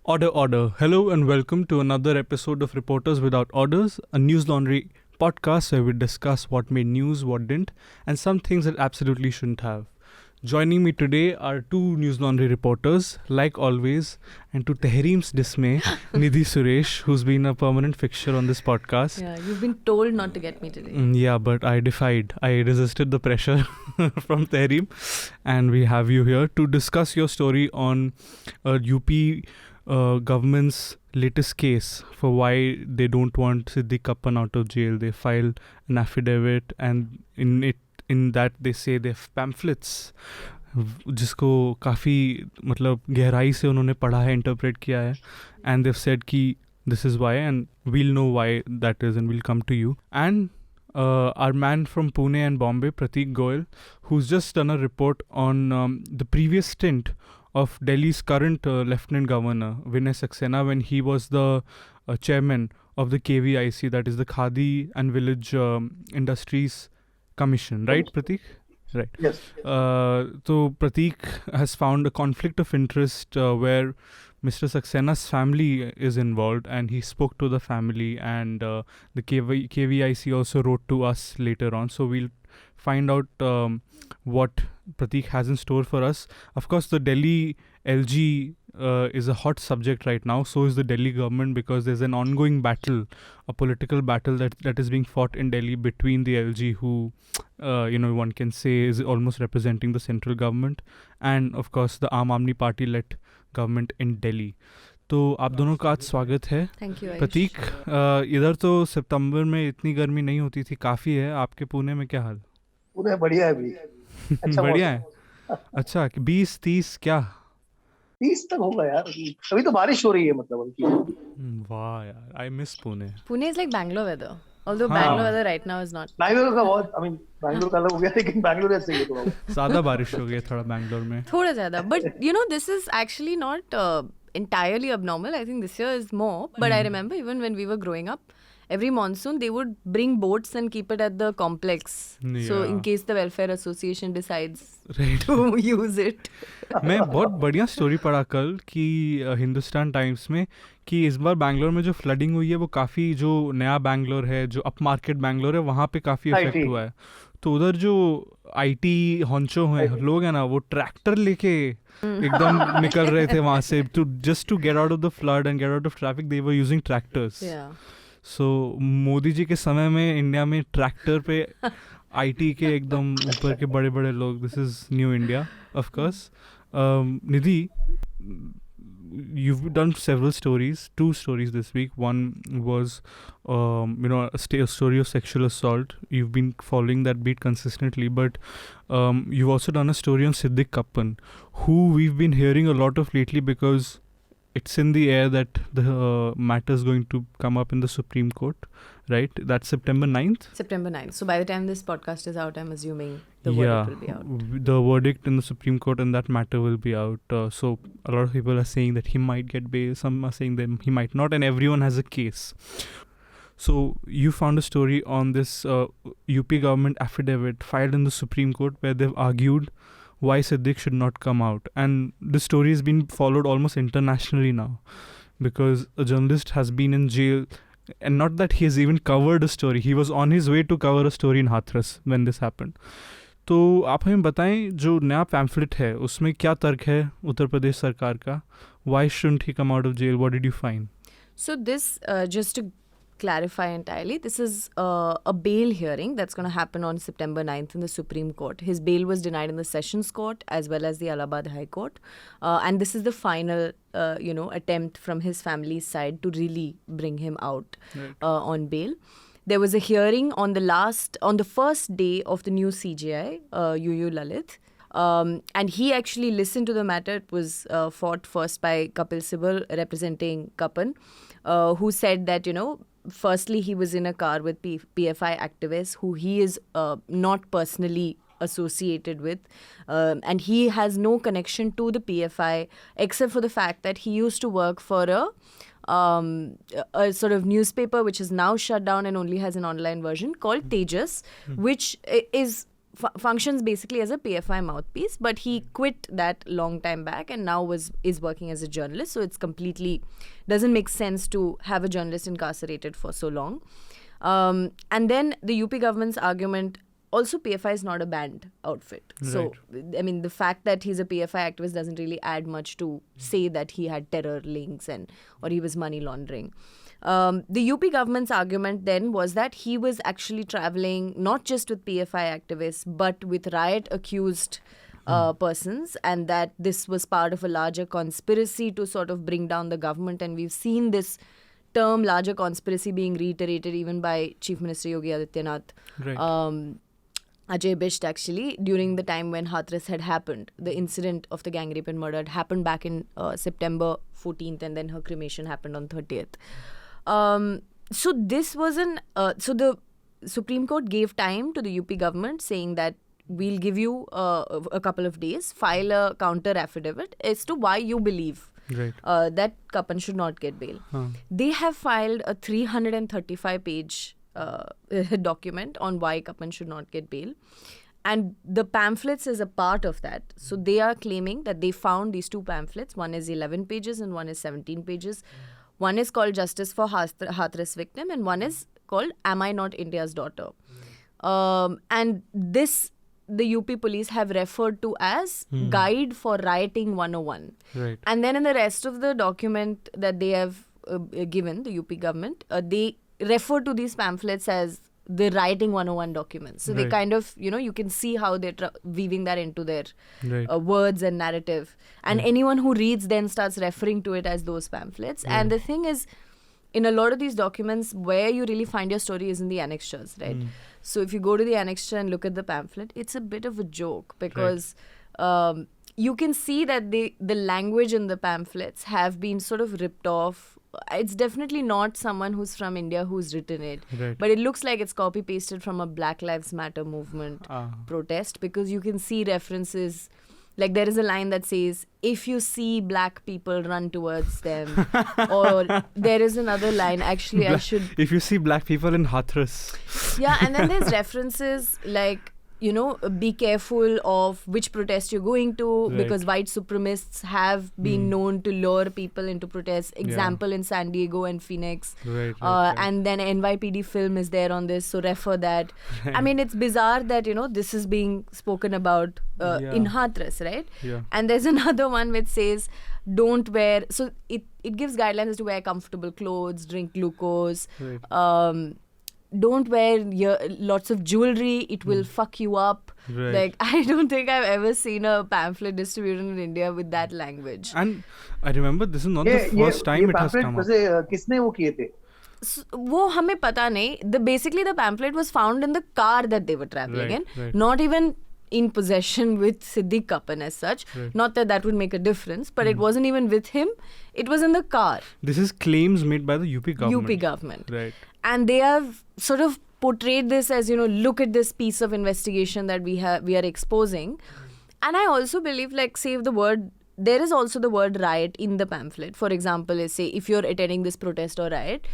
Order, order. Hello and welcome to another episode of Reporters Without Orders, a news laundry podcast where we discuss what made news, what didn't, and some things that absolutely shouldn't have. Joining me today are two news laundry reporters, like always, and to Tehreem's dismay, Nidhi Suresh, who's been a permanent fixture on this podcast. Yeah, you've been told not to get me today. Yeah, but I defied. I resisted the pressure from Tehreem, and we have you here to discuss your story on UP government's latest case for why they don't want Siddique Kappan out of jail. They filed an affidavit, and in that they say they have pamphlets, जिसको काफ़ी मतलब गहराई से उन्होंने पढ़ा है, interpret किया है, and they've said कि this is why, and we'll know why that is, and we'll come to you. And our man from Pune and Bombay, Prateek Goyal, who's just done a report on the previous stint of Delhi's current Lieutenant Governor, Vinai Saxena, when he was the chairman of the KVIC, that is the Khadi and Village Industries Commission, right, Prateek? Right. Yes. So Prateek has found a conflict of interest where Mr. Saxena's family is involved, and he spoke to the family, and the KVIC also wrote to us later on. So we'll find out what Prateek has in store for us. Of course, the Delhi LG is a hot subject right now. So is the Delhi government, because there's an ongoing battle, a political battle that is being fought in Delhi between the LG, who one can say is almost representing the central government, and of course the Aam Aadmi Party-led government in Delhi. तो आप दोनों का आज स्वागत है. Thank you, Ayush. प्रतीक, इधर तो सितंबर में इतनी गर्मी नहीं होती थी, काफ़ी है. आपके पुणे में क्या हाल? पुणे बढ़िया है अभी. अच्छा बढ़िया है. अच्छा, 20-30 क्या? 30 तक होगा यार. अभी तो बारिश हो रही है मतलब. वाह यार, I miss Pune. Pune is like Bangalore weather. Although Bangalore weather right now is not. Bangalore का बहुत, बैंगलोर का अलग हो गया, लेकिन बैंगलोर ऐसे ही है थोड़ा. ज़्यादा बारिश हो गई थोड़ा बैंगलोर में. थोड़ा ज़्यादा. But this is actually not entirely abnormal. I think this year is more. But I remember even when we were growing up, every monsoon they would bring boats and keep it at the complex. Yeah. So in case the welfare association decides to use it. मैं बहुत बढ़िया story पढ़ा कल कि Hindustan times में कि इस बार बैंगलोर में जो फ्लडिंग हुई है वो काफ़ी, जो नया बैंगलोर है, जो अप मार्केट बैंगलोर है, वहाँ पे काफ़ी इफेक्ट हुआ है. तो उधर जो आईटी हॉन्चो हैं लोग हैं ना, वो ट्रैक्टर लेके एकदम निकल रहे थे वहाँ से, to just to get out of the flood and get out of traffic. They were using tractors. So Modi ji के समय में इंडिया में ट्रैक्टर पे आईटी के एकदम ऊपर के बड़े बड़े लोग. This is new India, of course. Nidhi, you've done several stories, 2 stories this week. One was a story of sexual assault. You've been following that beat consistently, but you've also done a story on Siddique Kappan, who we've been hearing a lot of lately, because it's in the air that the matter is going to come up in the Supreme Court, right? That's September 9th? September 9th. So by the time this podcast is out, I'm assuming the verdict will be out. The verdict in the Supreme Court and that matter will be out. So a lot of people are saying that he might get bail. Some are saying that he might not, and everyone has a case. So you found a story on this UP government affidavit filed in the Supreme Court where they've argued why Siddique should not come out. And this story has been followed almost internationally now, because a journalist has been in jail, and not that he has even covered a story. He was on his way to cover a story in Hathras when this happened. तो आप हमें बताएं, जो नया pamphlet है उसमें क्या तर्क है उत्तर प्रदेश सरकार का? Why shouldn't he come out of jail? What did you find? So this, just to clarify entirely, this is a bail hearing that's going to happen on September 9th in the Supreme Court. His bail was denied in the Sessions Court as well as the Allahabad High Court. And this is the final, attempt from his family's side to really bring him out on bail. There was a hearing on the first day of the new CJI, UU Lalit. And he actually listened to the matter. It was fought first by Kapil Sibal representing Kappan, who said that, firstly, he was in a car with PFI activists who he is not personally associated with, and he has no connection to the PFI except for the fact that he used to work for a sort of newspaper which is now shut down and only has an online version called Tejas, which is functions basically as a PFI mouthpiece, but he quit that long time back and now is working as a journalist. So it's completely doesn't make sense to have a journalist incarcerated for so long. And then the UP government's argument, also PFI is not a banned outfit. Right. So, I mean, the fact that he's a PFI activist doesn't really add much to say that he had terror links or he was money laundering. The UP government's argument then was that he was actually traveling not just with PFI activists, but with riot-accused persons, and that this was part of a larger conspiracy to sort of bring down the government. And we've seen this term larger conspiracy being reiterated even by Chief Minister Yogi Adityanath. Right. Ajay Bisht, actually, during the time when Hathras had happened. The incident of the gang rape and murder had happened back in September 14th, and then her cremation happened on 30th. So this was so the Supreme Court gave time to the UP government, saying that we'll give you a couple of days, file a counter affidavit as to why you believe that Kappan should not get bail. They have filed a 335-page document on why Kappan should not get bail. And the pamphlets is a part of that. So they are claiming that they found these two pamphlets. One is 11 pages and one is 17 pages. One is called Justice for Hathras Victim and one is called Am I Not India's Daughter? And this, the UP police have referred to as Guide for Rioting 101. Right. And then in the rest of the document that they have given, the UP government, they refer to these pamphlets as the Rioting 101 documents. So they kind of, you can see how they're weaving that into their words and narrative. And anyone who reads then starts referring to it as those pamphlets. And the thing is, in a lot of these documents, where you really find your story is in the annexures, right? So if you go to the annexure and look at the pamphlet, it's a bit of a joke because you can see that the language in the pamphlets have been sort of ripped off. It's definitely not someone who's from India who's written it. Right. But it looks like it's copy-pasted from a Black Lives Matter movement protest, because you can see references. Like there is a line that says, if you see black people, run towards them. Or there is another line, actually If you see black people in Hathras. Yeah, and then there's references like, be careful of which protest you're going to, because white supremacists have been known to lure people into protests. Example in San Diego and Phoenix. And then NYPD film is there on this, so refer that. I mean, it's bizarre that, this is being spoken about in Hathras, right? Yeah. And there's another one which says, don't wear, so it gives guidelines as to wear comfortable clothes, drink glucose, don't wear lots of jewelry, it will fuck you up. Like, I don't think I've ever seen a pamphlet distributed in India with that language. And I remember this is not the first time it has come up. किसने वो किए थे? वो हमें पता नहीं. Basically the pamphlet was found in the car that they were traveling in, not even in possession with Siddique Kappan as such. Not that would make a difference, but it wasn't even with him. It was in the car. This is claims made by the UP government. UP government. Right. And they have sort of portrayed this as, look at this piece of investigation that we are exposing. And I also believe, like, there is also the word riot in the pamphlet. For example, let's say if you're attending this protest or riot,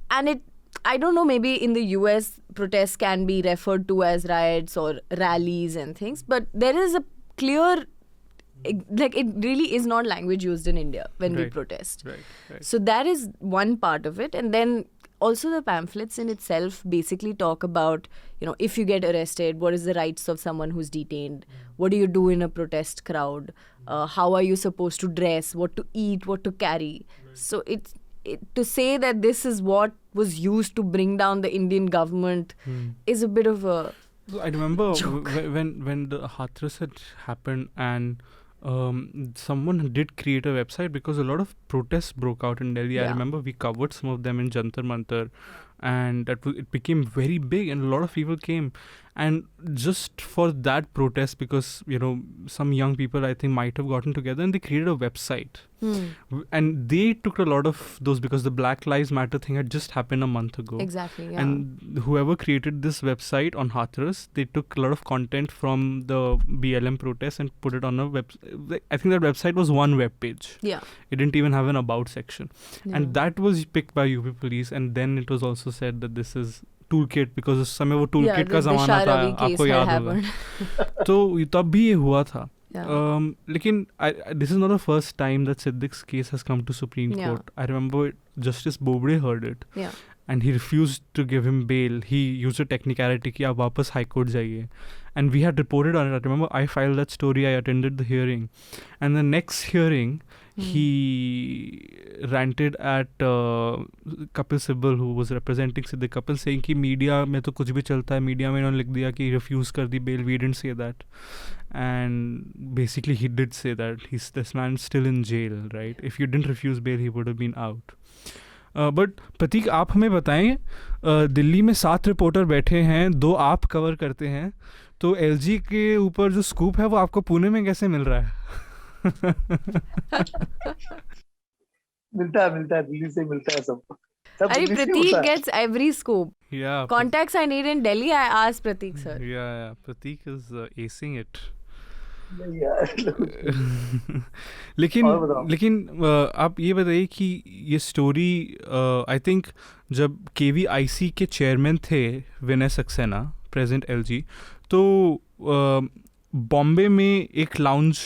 and I don't know, maybe in the US protests can be referred to as riots or rallies and things, but there is a clear, like, it really is not language used in India when we protest. So that is one part of it. And then also the pamphlets in itself basically talk about, if you get arrested, what is the rights of someone who's detained? What do you do in a protest crowd? How are you supposed to dress? What to eat? What to carry? So to say that this is what was used to bring down the Indian government is a bit of a I remember joke. when the Hathras had happened and someone did create a website because a lot of protests broke out in Delhi. I remember we covered some of them in Jantar Mantar, and it became very big and a lot of people came. And just for that protest, because, some young people I think might have gotten together and they created a website. And they took a lot of those because the Black Lives Matter thing had just happened a month ago. Exactly, yeah. And whoever created this website on Hathras, they took a lot of content from the BLM protest and put it on a website. I think that website was one web page. Yeah. It didn't even have an about section. Yeah. And that was picked by UP police, and then it was also said that this is tool kit, because उस समय वो tool Yeah, kit the का Disha ज़माना था, Ravi case आपको had याद होगा। happened. तो तब भी ये हुआ था। Yeah. लेकिन this is not the first time that Siddique's case has come to Supreme Yeah. Court. I remember Justice Bobde heard it. Yeah. And he refused to give him bail. He used a technicality कि आप वापस High Court जाइए. And we had reported on it. I remember I filed that story. I attended the hearing. And the next hearing, he ranted at Kapil Sibal, who was representing Siddique Kappan, saying कि media में तो कुछ भी चलता है, media में इन्होंने लिख दिया कि refuse कर दी bail. We didn't say that. And basically he did say that. This man is still in jail, right? If you didn't refuse bail, he would have been out. But Prateek, आप हमें बताएं, दिल्ली में 7 रिपोर्टर बैठे हैं, 2 आप cover करते हैं, तो एलजी के ऊपर जो स्कूप है वो आपको पुणे में कैसे मिल रहा है? मिलता है दिल्ली से मिलता है सब अरे दिल्ली से Prateek होता है। gets every scoop. Yeah. Contacts I need in Delhi, I ask Prateek sir. Yeah. Prateek is acing it. नहीं यार। लेकिन आप ये बताइए कि ये स्टोरी, आई थिंक जब केवीआईसी के चेयरमैन थे विनय सक्सेना, प्रेजेंट एलजी, तो बॉम्बे में एक लाउंज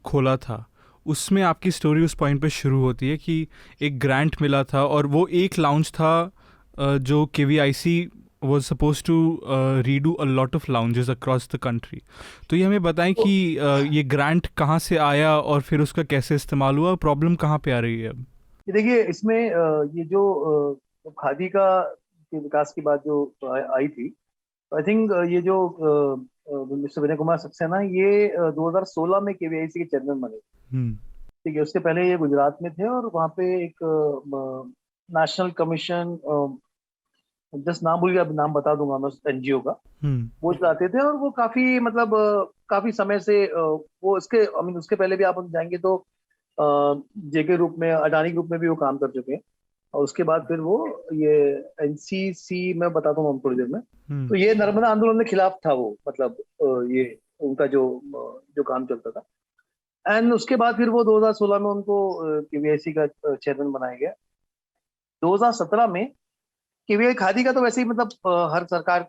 खोला था। उसमें आपकी स्टोरी उस पॉइंट पे शुरू होती है कि एक ग्रांट मिला था और वो एक लाउंज था जो KVIC was supposed to redo a lot of lounges across the country. तो ये हमें बताएं कि ये ग्रांट कहाँ से आया और फिर उसका कैसे इस्तेमाल हुआ, प्रॉब्लम कहाँ पे आ रही है अब? ये देखिए, इसमें ये जो खादी का के विकास की बात जो आई थी, आई थिंक ये जो मिस्टर विनय कुमार सक्सेना, ये 2016 में केवीआईसी के चेयरमैन बने। ठीक है, उसके पहले ये गुजरात में थे और वहाँ पे एक नेशनल कमीशन, जस्ट नाम भूल गया, नाम बता दूंगा मैं, एनजीओ का, वो चलाते थे। और वो काफी मतलब काफी समय से वो उसके पहले भी आप जाएंगे तो जेके रूप में, अडानी ग्रुप में भी वो काम कर चुके हैं। और उसके बाद फिर वो ये एनसीसी, मैं बताता हूँ थोड़ी देर में। तो ये नर्मदा आंदोलन के खिलाफ था वो, मतलब ये उनका जो काम चलता था। एंड उसके बाद फिर वो 2016 में उनको केवीआईसी का चेयरमैन बनाया गया। 2017 में केवीआई खादी का तो वैसे ही मतलब हर सरकार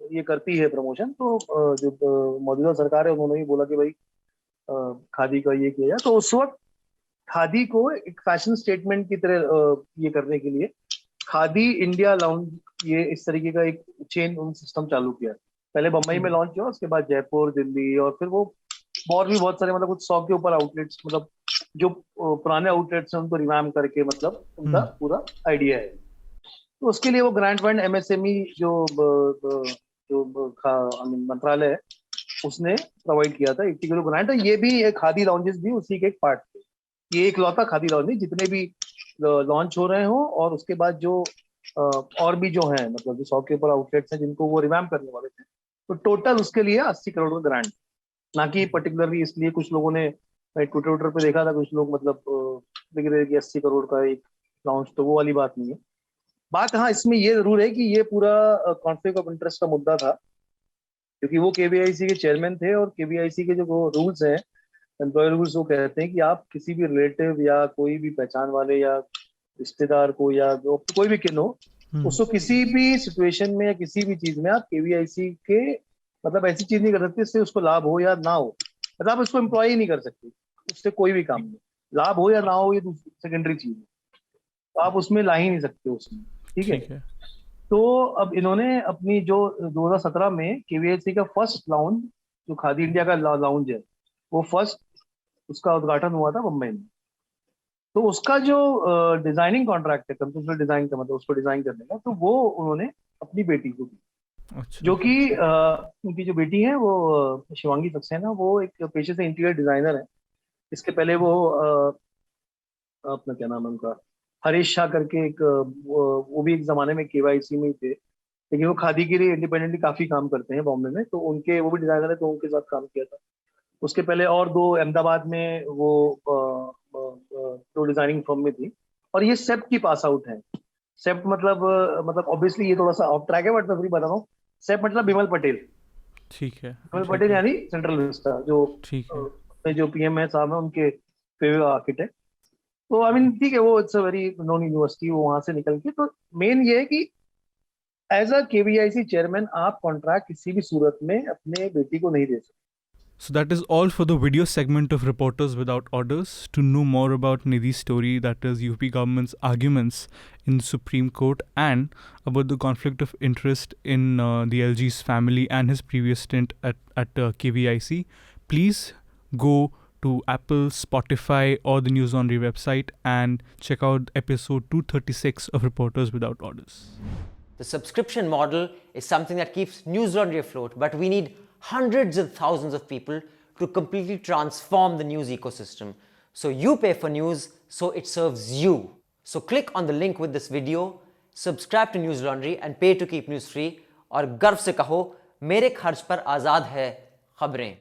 ये करती है प्रमोशन, तो जो मौजूदा सरकार है उन्होंने ही बोला कि भाई खादी का ये किया जाए। तो उस वक्त खादी को एक फैशन स्टेटमेंट की तरह ये करने के लिए खादी इंडिया लाउंज, ये इस तरीके का एक चेन सिस्टम चालू किया। पहले बम्बई में लॉन्च हुआ, उसके बाद जयपुर, दिल्ली, और फिर वो और भी बहुत सारे, मतलब कुछ 100 के ऊपर आउटलेट्स, मतलब जो पुराने आउटलेट्स हैं उनको रिवैम्प करके, मतलब उनका पूरा आइडिया है। तो उसके लिए वो ग्रांट फंड एमएसएमई जो मंत्रालय है उसने प्रोवाइड किया था 80 करोड़ ग्रांट। ये भी खादी लॉन्जेस भी उसी के एक पार्ट थे। ये एक लौता खादी लॉन्ज नहीं, जितने भी लॉन्च हो रहे हो और उसके बाद जो और भी जो है, मतलब जो 100 के ऊपर आउटलेट्स हैं जिनको वो रिवैम्प करने वाले थे, तो टोटल उसके लिए 80 करोड़ का ग्रांट। ना कि पर्टिकुलरली इसलिए कुछ लोगों ने ट्विटर पे देखा था, कुछ लोग मतलब लिख रहे कि 80 करोड़ का एक लॉन्च, तो वो वाली बात नहीं है। बात हाँ इसमें ये जरूर है कि ये पूरा कॉन्फ्लिक्ट ऑफ इंटरेस्ट का मुद्दा था, क्योंकि वो केवीआईसी के चेयरमैन थे और केवीआईसी के जो रूल्स हैं, एम्प्लॉय रूल्स, वो कहते हैं कि आप किसी भी रिलेटिव या कोई भी पहचान वाले या रिश्तेदार को या जो कोई भी किन हो, उसको किसी भी सिचुएशन में या किसी भी चीज में आप केवीआईसी के मतलब ऐसी चीज नहीं कर सकते जिससे उसको लाभ हो या ना हो। मतलब आप उसको एम्प्लॉय नहीं कर सकते, उससे कोई भी काम नहीं, लाभ हो या ना हो ये सेकेंडरी चीज है, तो आप उसमें ला ही नहीं सकते उसमें। ठीक है। तो अब इन्होंने अपनी जो 2017 में केवीआईसी का फर्स्ट लाउंज, जो खादी इंडिया का लाउंज है, वो फर्स्ट उसका उद्घाटन हुआ था मुंबई में। तो उसका जो डिजाइनिंग कॉन्ट्रैक्ट है, कंप्यूटर डिजाइन का, मतलब उसको डिजाइन करने का, तो वो उन्होंने अपनी बेटी को दी। अच्छा। जो कि उनकी जो बेटी है वो शिवांगी सक्सेना, वो एक पेशे से इंटीरियर डिजाइनर है। इसके पहले वो अपना क्या नाम है उनका, हरीश शाह करके एक वो भी एक जमाने में केवाईसी में थे, लेकिन वो खादी के लिए इंडिपेंडेंटली काफी काम करते हैं बॉम्बे में। तो उनके वो भी डिजाइनर है, तो उनके साथ काम किया था। उसके पहले और 2 अहमदाबाद में वो दो डिजाइनिंग फर्म में थी। और ये सेप्ट की पास आउट है। सेप्ट मतलब ऑब्वियसली ये थोड़ा सा ऑफ ट्रैक है, बट मैं फिर बता रहा हूँ। सेप्ट मतलब बिमल पटेल। ठीक है। बिमल पटेल यानी सेंट्रल मिनिस्टर, जो पीएम है साहब है, उनके फेवर आर्किटेक्ट। तो आई मीन ठीक है, वो it's a very known university, वो वहां से निकल के। तो मेन ये है कि एज अ केवीआईसी चेयरमैन आप कॉन्ट्रैक्ट किसी भी सूरत में अपने बेटी को नहीं दे सकते. So that is all for the video segment of Reporters Without Orders. To know more about Nidhi's story, that is UP government's arguments in the Supreme Court, and about the conflict of interest in the LG's family and his previous stint at KVIC, please go to Apple, Spotify, or the News Laundry website and check out episode 236 of Reporters Without Orders. The subscription model is something that keeps News Laundry afloat, but we need hundreds of thousands of people to completely transform the news ecosystem. So you pay for news, so it serves you. So click on the link with this video, subscribe to News Laundry and pay to keep news free, और गर्व से कहो मेरे खर्च पर आज़ाद है खबरें.